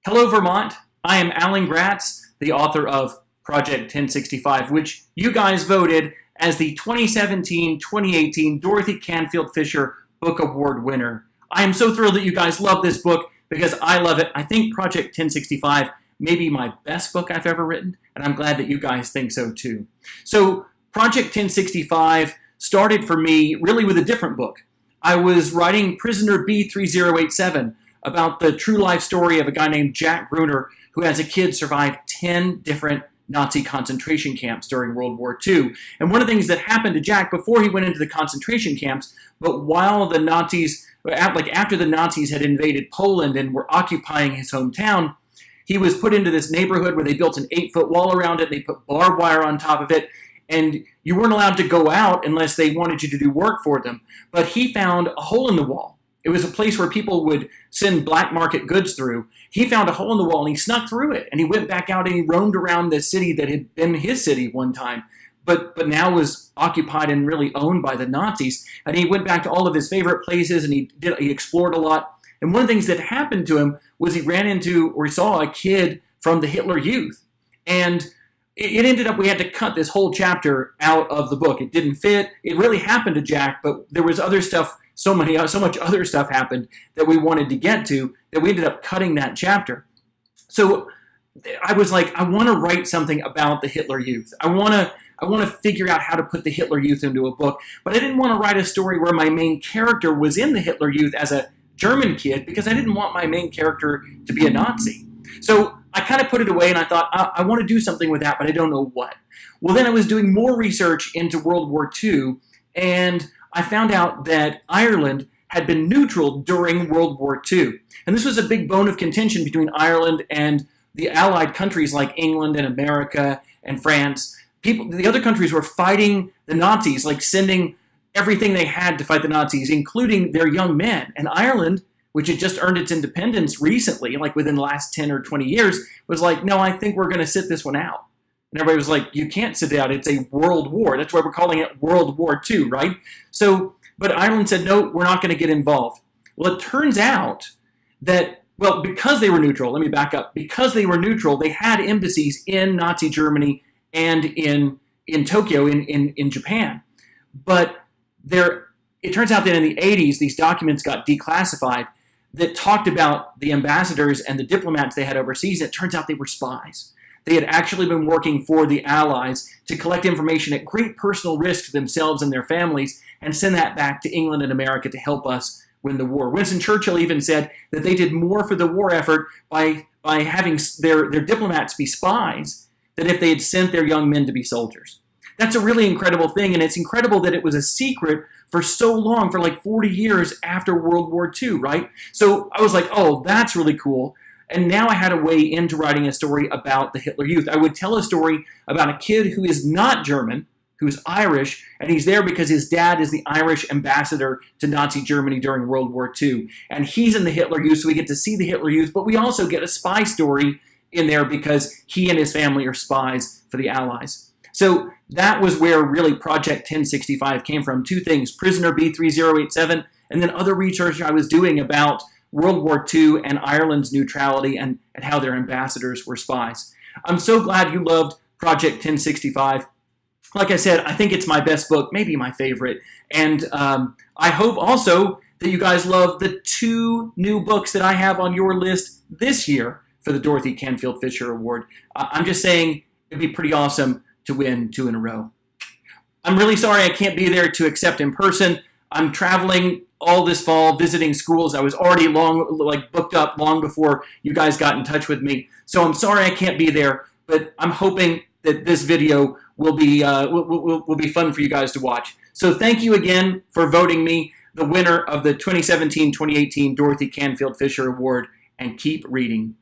Hello, Vermont. I am Alan Gratz, the author of Project 1065, which you guys voted as the 2017-2018 Dorothy Canfield Fisher Book Award winner. I am so thrilled that you guys love this book because I love it. I think Project 1065 may be my best book I've ever written, and I'm glad that you guys think so too. So Project 1065 started for me really with a different book. I was writing Prisoner B3087, about the true life story of a guy named Jack Gruner who as a kid survived 10 different Nazi concentration camps during World War II. And one of the things that happened to Jack before he went into the concentration camps, but while the Nazis, after the Nazis had invaded Poland and were occupying his hometown, he was put into this neighborhood where they built an 8-foot wall around it. They put barbed wire on top of it. And you weren't allowed to go out unless they wanted you to do work for them. But he found a hole in the wall. It was a place where people would send black market goods through. He found a hole in the wall and he snuck through it. And he went back out and he roamed around the city that had been his city one time, but now was occupied and really owned by the Nazis. And he went back to all of his favorite places and he explored a lot. And one of the things that happened to him was he ran into or he saw a kid from the Hitler Youth. And it ended up we had to cut this whole chapter out of the book. It didn't fit. It really happened to Jack, but there was other stuff. So much other stuff happened that we wanted to get to that we ended up cutting that chapter. So I was like, I want to write something about the Hitler Youth. I want to figure out how to put the Hitler Youth into a book, but I didn't want to write a story where my main character was in the Hitler Youth as a German kid because I didn't want my main character to be a Nazi. So I kind of put it away and I thought, I want to do something with that, but I don't know what. Well, then I was doing more research into World War II, and I found out that Ireland had been neutral during World War II. And this was a big bone of contention between Ireland and the Allied countries like England and America and France. The other countries were fighting the Nazis, like sending everything they had to fight the Nazis, including their young men. And Ireland, which had just earned its independence recently, like within the last 10 or 20 years, was like, no, I think we're going to sit this one out. And everybody was like, you can't sit it out. It's a world war. That's why we're calling it World War II, right? So, but Ireland said, no, we're not going to get involved. Well, it turns out that, well, because they were neutral, let me back up. Because they were neutral, they had embassies in Nazi Germany and in Tokyo, in Japan. But it turns out that in the 80s, these documents got declassified that talked about the ambassadors and the diplomats they had overseas. It turns out they were spies. They had actually been working for the Allies to collect information at great personal risk to themselves and their families and send that back to England and America to help us win the war. Winston Churchill even said that they did more for the war effort by having their diplomats be spies than if they had sent their young men to be soldiers. That's a really incredible thing, and it's incredible that it was a secret for so long, for like 40 years after World War II, right? So I was like, oh, that's really cool. And now I had a way into writing a story about the Hitler Youth. I would tell a story about a kid who is not German, who's Irish, and he's there because his dad is the Irish ambassador to Nazi Germany during World War II. And he's in the Hitler Youth, so we get to see the Hitler Youth, but we also get a spy story in there because he and his family are spies for the Allies. So that was where really Project 1065 came from. Two things, Prisoner B3087, and then other research I was doing about World War II and Ireland's neutrality and how their ambassadors were spies. I'm so glad you loved Project 1065. Like I said, I think it's my best book, maybe my favorite. And I hope also that you guys love the 2 new books that I have on your list this year for the Dorothy Canfield Fisher Award. I'm just saying it'd be pretty awesome to win 2 in a row. I'm really sorry I can't be there to accept in person. I'm traveling all this fall, visiting schools. I was already booked up long before you guys got in touch with me. So I'm sorry I can't be there, but I'm hoping that this video will be fun for you guys to watch. So thank you again for voting me the winner of the 2017-2018 Dorothy Canfield Fisher Award, and keep reading.